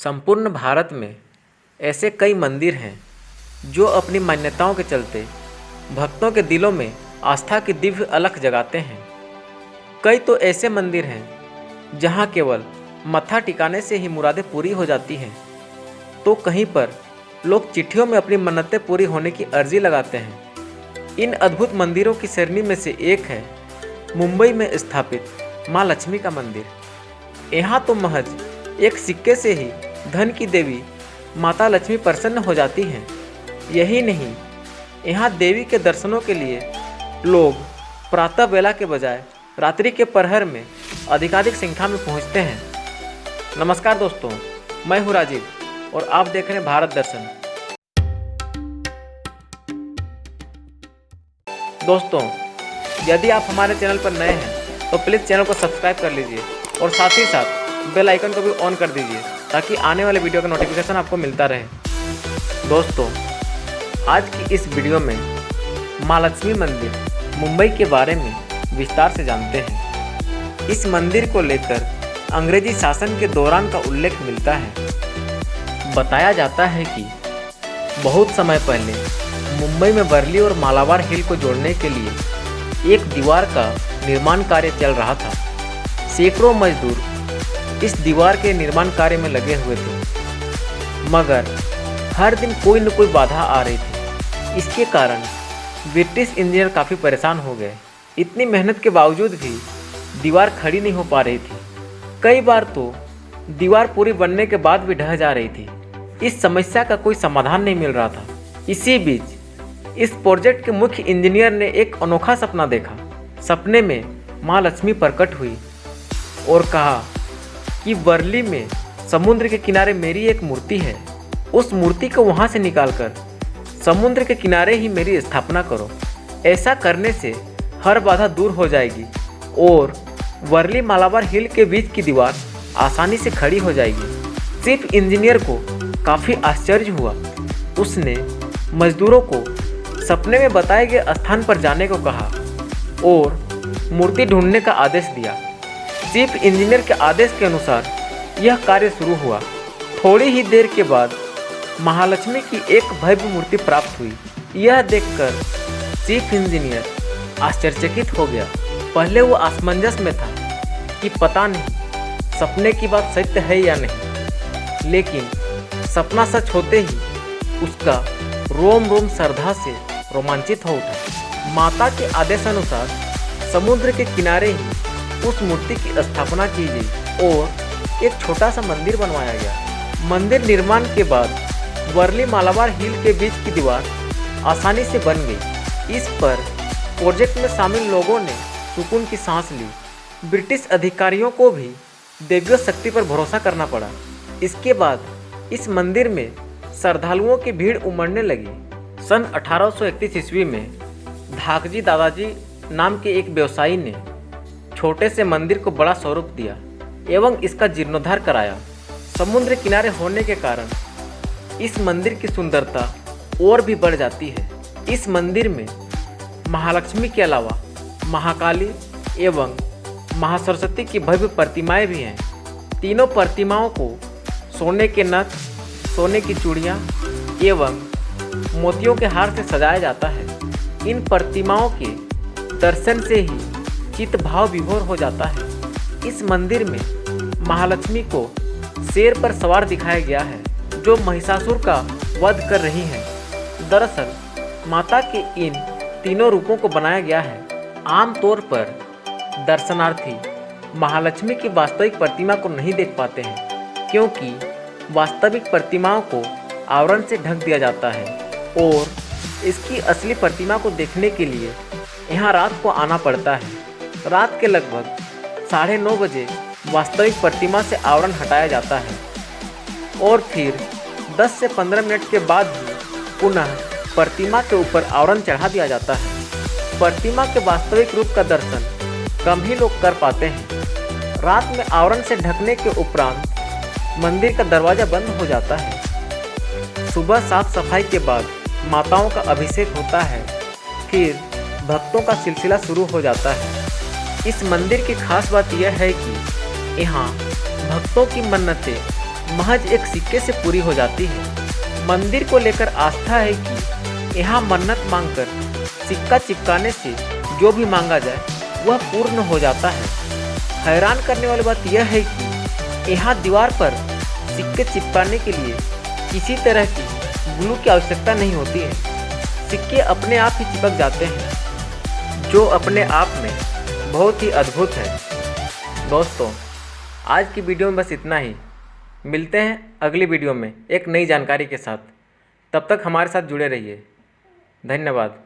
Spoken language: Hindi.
संपूर्ण भारत में ऐसे कई मंदिर हैं जो अपनी मान्यताओं के चलते भक्तों के दिलों में आस्था की दिव्य अलख जगाते हैं। कई तो ऐसे मंदिर हैं जहां केवल मत्था टिकाने से ही मुरादें पूरी हो जाती हैं, तो कहीं पर लोग चिट्ठियों में अपनी मन्नतें पूरी होने की अर्जी लगाते हैं। इन अद्भुत मंदिरों की श्रेणी में से एक है मुंबई में स्थापित माँ लक्ष्मी का मंदिर। यहाँ तो महज एक सिक्के से ही धन की देवी माता लक्ष्मी प्रसन्न हो जाती हैं। यही नहीं, यहाँ देवी के दर्शनों के लिए लोग प्रातः बेला के बजाय रात्रि के प्रहर में अधिकाधिक संख्या में पहुँचते हैं। नमस्कार दोस्तों, मैं हूँ राजीव और आप देख रहे हैं भारत दर्शन। दोस्तों, यदि आप हमारे चैनल पर नए हैं तो प्लीज़ चैनल को सब्सक्राइब कर लीजिए और साथ ही साथ बेल आइकन को भी ऑन कर दीजिए ताकि आने वाले वीडियो का नोटिफिकेशन आपको मिलता रहे। दोस्तों, आज की इस वीडियो में माँ लक्ष्मी मंदिर मुंबई के बारे में विस्तार से जानते हैं। इस मंदिर को लेकर अंग्रेजी शासन के दौरान का उल्लेख मिलता है। बताया जाता है कि बहुत समय पहले मुंबई में वर्ली और मालाबार हिल को जोड़ने के लिए एक दीवार का निर्माण कार्य चल रहा था। सैकड़ों मजदूर इस दीवार के निर्माण कार्य में लगे हुए थे, मगर हर दिन कोई न कोई बाधा आ रही थी। इसके कारण ब्रिटिश इंजीनियर काफ़ी परेशान हो गए। इतनी मेहनत के बावजूद भी दीवार खड़ी नहीं हो पा रही थी। कई बार तो दीवार पूरी बनने के बाद भी ढह जा रही थी। इस समस्या का कोई समाधान नहीं मिल रहा था। इसी बीच इस प्रोजेक्ट के मुख्य इंजीनियर ने एक अनोखा सपना देखा। सपने में माँ लक्ष्मी प्रकट हुई और कहा कि वर्ली में समुद्र के किनारे मेरी एक मूर्ति है। उस मूर्ति को वहाँ से निकालकर समुद्र के किनारे ही मेरी स्थापना करो। ऐसा करने से हर बाधा दूर हो जाएगी और वर्ली मालाबार हिल के बीच की दीवार आसानी से खड़ी हो जाएगी। चीफ इंजीनियर को काफ़ी आश्चर्य हुआ। उसने मजदूरों को सपने में बताए गए स्थान पर जाने को कहा और मूर्ति ढूंढने का आदेश दिया। चीफ इंजीनियर के आदेश के अनुसार यह कार्य शुरू हुआ। थोड़ी ही देर के बाद महालक्ष्मी की एक भव्य मूर्ति प्राप्त हुई। यह देखकर चीफ इंजीनियर आश्चर्यचकित हो गया। पहले वो असमंजस में था कि पता नहीं सपने की बात सत्य है या नहीं, लेकिन सपना सच होते ही उसका रोम रोम श्रद्धा से रोमांचित हो उठा। माता के आदेशानुसार समुद्र के किनारे ही उस मूर्ति की स्थापना की गई और एक छोटा सा मंदिर बनवाया गया। मंदिर निर्माण के बाद वर्ली मालाबार हिल के बीच की दीवार आसानी से बन गई। इस पर प्रोजेक्ट में शामिल लोगों ने सुकून की सांस ली। ब्रिटिश अधिकारियों को भी दैवीय शक्ति पर भरोसा करना पड़ा। इसके बाद इस मंदिर में श्रद्धालुओं की भीड़ उमड़ने लगी। सन 1831 ईस्वी में धाकजी दादाजी नाम के एक व्यवसायी ने छोटे से मंदिर को बड़ा स्वरूप दिया एवं इसका जीर्णोद्धार कराया। समुद्र किनारे होने के कारण इस मंदिर की सुंदरता और भी बढ़ जाती है। इस मंदिर में महालक्ष्मी के अलावा महाकाली एवं महासरस्वती की भव्य प्रतिमाएं भी हैं। तीनों प्रतिमाओं को सोने के नथ, सोने की चूड़ियाँ एवं मोतियों के हार से सजाया जाता है। इन प्रतिमाओं के दर्शन से ही चित्त भाव विभोर हो जाता है। इस मंदिर में महालक्ष्मी को शेर पर सवार दिखाया गया है जो महिषासुर का वध कर रही हैं। दरअसल माता के इन तीनों रूपों को बनाया गया है। आमतौर पर दर्शनार्थी महालक्ष्मी की वास्तविक प्रतिमा को नहीं देख पाते हैं, क्योंकि वास्तविक प्रतिमाओं को आवरण से ढक दिया जाता है और इसकी असली प्रतिमा को देखने के लिए यहाँ रात को आना पड़ता है। रात के लगभग 9:30 बजे वास्तविक प्रतिमा से आवरण हटाया जाता है और फिर 10 से 15 मिनट के बाद ही पुनः प्रतिमा के ऊपर आवरण चढ़ा दिया जाता है। प्रतिमा के वास्तविक रूप का दर्शन कम ही लोग कर पाते हैं। रात में आवरण से ढकने के उपरांत मंदिर का दरवाज़ा बंद हो जाता है। सुबह साफ सफाई के बाद माताओं का अभिषेक होता है। फिर भक्तों का सिलसिला शुरू हो जाता है। इस मंदिर की खास बात यह है कि यहाँ भक्तों की मन्नतें महज एक सिक्के से पूरी हो जाती है। मंदिर को लेकर आस्था है कि यहाँ मन्नत मांगकर सिक्का चिपकाने से जो भी मांगा जाए वह पूर्ण हो जाता है। हैरान करने वाली बात यह है कि यहाँ दीवार पर सिक्के चिपकाने के लिए किसी तरह की ग्लू की आवश्यकता नहीं होती है। सिक्के अपने आप ही चिपक जाते हैं, जो अपने आप में बहुत ही अद्भुत है। दोस्तों, आज की वीडियो में बस इतना ही। मिलते हैं अगली वीडियो में एक नई जानकारी के साथ। तब तक हमारे साथ जुड़े रहिए। धन्यवाद।